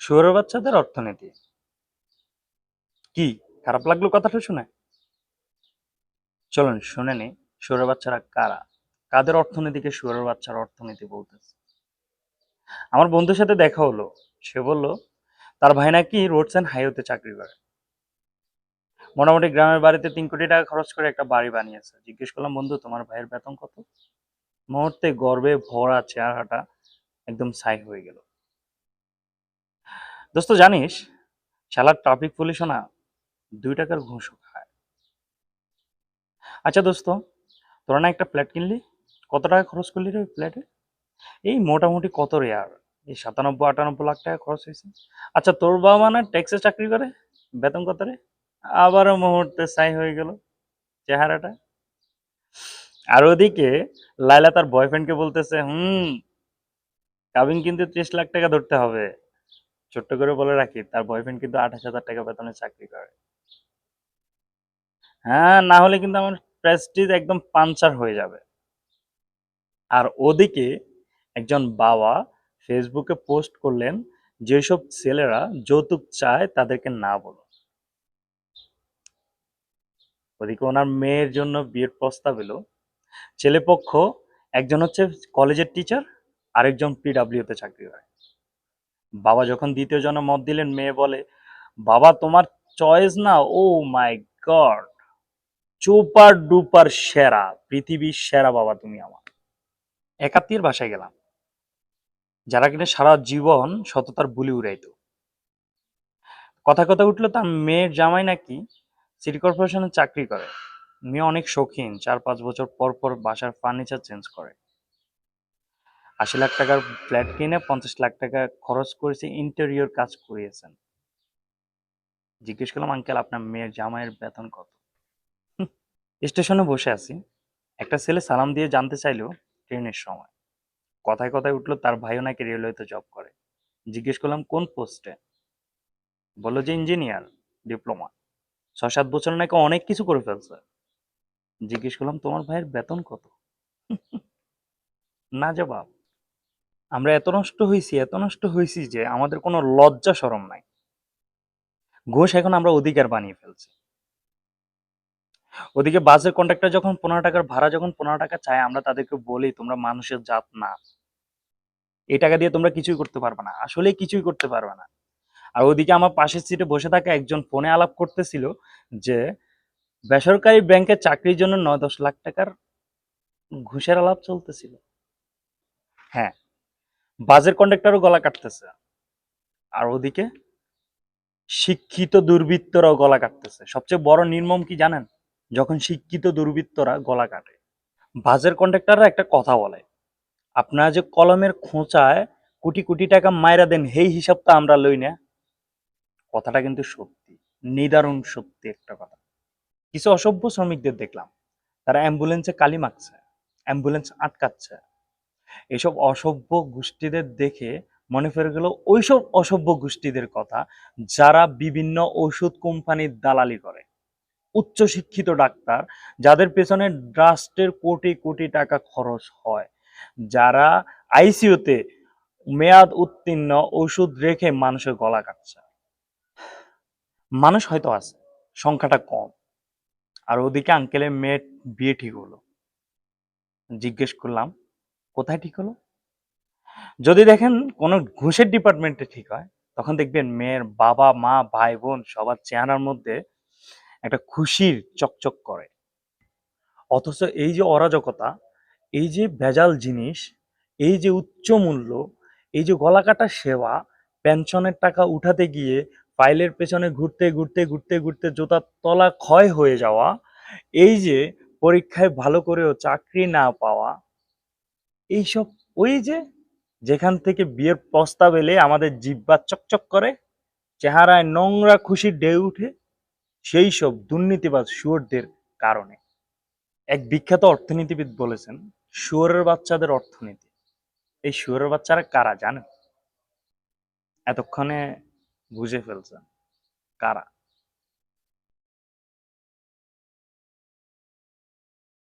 শুয়োরের বাচ্চাদের অর্থনীতি কি? খারাপ লাগলো কথাটা শুনে? চলুন শুনে নি শুয়োরের বাচ্চারা কারা, কাদের অর্থনীতিকে শুয়োরের বাচ্চার অর্থনীতি বলতেছে। আমার বন্ধুর সাথে দেখা হলো। সে বলল তার ভাই নাকি রোডস অ্যান্ড হাইওয়েতে চাকরি করে। মোটামুটি গ্রামের বাড়িতে 3 কোটি টাকা খরচ করে একটা বাড়ি বানিয়েছে। জিজ্ঞেস করলাম, বন্ধু তোমার ভাইয়ের বেতন কত? মুহূর্তে গর্বে ভরা চেহারাটা একদম ছাই হয়ে গেল। দোস্ত জানিস, শালার ট্রাফিক পুলিশও না 2 টাকার ঘুষও খায়। আচ্ছা দোস্ত, তোরা না একটা ফ্ল্যাট কিনলি, কত টাকা খরচ করলি রে ওই ফ্ল্যাটে? এই মোটামুটি কত রে আর, এই 97-98 লাখ টাকা খরচ হয়েছে। আচ্ছা তোর বাবা মা না ট্যাক্সে চাকরি করে, বেতন কত রে? আবারও মুহূর্তে ছাই হয়ে গেল চেহারাটা। আর ওদিকে লায়লা তার বয়ফ্রেন্ডকে বলতেছে, কাবিন কিন্তু 30 লাখ টাকা ধরতে হবে। ছোট্ট করে বলে রাখি, তার বয়ফ্রেন্ড কিন্তু 28,000 টাকা বেতনে চাকরি করে। হ্যাঁ, না হলে কিন্তু আমার প্রেস্টিজ একদম পাঞ্চার হয়ে যাবে। আর ওদিকে একজন বাবা ফেসবুকে পোস্ট করলেন, যেসব ছেলেরা যৌতুক চায় তাদেরকে না বলো। ওদিকে ওনার মেয়ের জন্য বিয়ের প্রস্তাব এলো। ছেলেপক্ষ একজন হচ্ছে কলেজের টিচার, আরেকজন পিডাব্লিউতে চাকরি করে। বাবা যখন দ্বিতীয় জনে মত দিলেন, মেয়ে বলে, বাবা তোমার চয়েস না, ও মাই গড, চুপার ডুপার সেরা, পৃথিবীর সেরা বাবা তুমি আমার। একাত্মীয়ের বাসায় গেলাম, যারা কিনা সারা জীবন সততার বুলি উড়াইতো। কথা কথা উঠলো তার মেয়ের জামাই নাকি সিটি কর্পোরেশনে চাকরি করে। মেয়ে অনেক শৌখিন, 4-5 বছর পর পর বাসার ফার্নিচার চেঞ্জ করে। 80 লাখ টাকার ফ্ল্যাট কিনে 50 লাখ টাকা খরচ করেছে, ইন্টেরিয়র কাজ করিয়েছেন। জিজ্ঞেস করলাম, আঙ্কেল আপনার মেয়ের জামাইয়ের বেতন কত? স্টেশনে বসে আছি, একটা ছেলে সালাম দিয়ে জানতে চাইলো ট্রেনের সময়। কথায় কথায় উঠলো তার ভাইও নাকি রেলওয়েতে জব করে। জিজ্ঞেস করলাম কোন পোস্টে? বললো যে ইঞ্জিনিয়ার, ডিপ্লোমা, 6-7 বছর নাকি অনেক কিছু করে ফেলছে। জিজ্ঞেস করলাম তোমার ভাইয়ের বেতন কত? না জবাব। আমরা এত নষ্ট হয়েছি যে আমাদের কোনো লজ্জা শরম নাই। ঘুষ এখন আমরা অধিকার বানিয়ে ফেলছি। ওদিকে বাসের কন্ডাক্টর যখন 15 টাকার ভাড়া, যখন 15 টাকা চায়, আমরা তাদেরকে বলি তোমরা মানুষের জাত না, এই টাকা দিয়ে তোমরা কিছুই করতে পারবে না, আসলে কিছুই করতে পারবে না। আর ওদিকে আমার পাশের সিটে বসে থাকা একজন ফোনে আলাপ করতেছিল যে বেসরকারি ব্যাংকে চাকরির জন্য 9-10 লাখ টাকার ঘুষের আলাপ চলতেছিল। হ্যাঁ, বাসের কন্ডাক্টরও গলা কাটতেছে। আর ওদিকে শিক্ষিত দুর্বৃত্তরাও গলা কাটতেছে। সবচেয়ে বড় নির্মম কি জানেন? যখন শিক্ষিত দুর্বৃত্তরা গলা কাটে। বাসের কন্ডাক্টররা একটা কথা বলে, আপনারা যে কলমের খোঁচায় কোটি কোটি টাকা মাইরা দেন, সেই হিসাবটা আমরা লই না। কথাটা কিন্তু সত্যি, নিদারুণ সত্যি একটা কথা। কিছু অসভ্য শ্রমিকদের দেখলাম, তারা অ্যাম্বুলেন্সে কালি মাখছে, অ্যাম্বুলেন্স আটকাচ্ছে। এসব অসভ্য গোষ্ঠীদের দেখে মনে পড়ে গেল ওইসব অসভ্য গোষ্ঠীদের কথা, যারা বিভিন্ন ওষুধ কোম্পানির দালালি করে। উচ্চশিক্ষিত ডাক্তার, যাদের পেছনে ট্রাস্টের কোটি কোটি টাকা খরচ হয়, যারা আইসিইউতে মেয়াদ উত্তীর্ণ ওষুধ রেখে মানুষের গলা কাটছে। মানুষ হয়তো আছে, সংখ্যাটা কম। আর ওদিকে আঙ্কেলের মেয়ের বিয়ে ঠিক হলো। জিজ্ঞেস করলাম কোথায় ঠিক হলো? যদি দেখেন কোনো ঘুষের ডিপার্টমেন্টে ঠিক হয়, তখন দেখবেন মেয়ের বাবা মা ভাই বোন সবার চেহারার মধ্যে একটা খুশির চকচক করে। অথচ এই যে অরাজকতা, এই যে ভেজাল জিনিস, এই যে উচ্চ মূল্য, এই যে গলাকাটা সেবা, পেনশনের টাকা উঠাতে গিয়ে ফাইলের পেছনে ঘুরতে ঘুরতে ঘুরতে ঘুরতে জুতার তলা ক্ষয় হয়ে যাওয়া, এই যে পরীক্ষায় ভালো করেও চাকরি না পাওয়া, এইসব, ওই যে যেখান থেকে বিয়ের প্রস্তাব এলে আমাদের জিহ্বা চকচক করে, চেহারায় নোংরা খুশির ঢেউ উঠে, সেই সব দুর্নীতিবাজ শুয়োরদের কারণে। এক বিখ্যাত অর্থনীতিবিদ বলেছেন, শুয়োরের বাচ্চাদের অর্থনীতি। এই শুয়োরের বাচ্চারা কারা জানেন? এতক্ষণে বুঝে ফেলছেন কারা।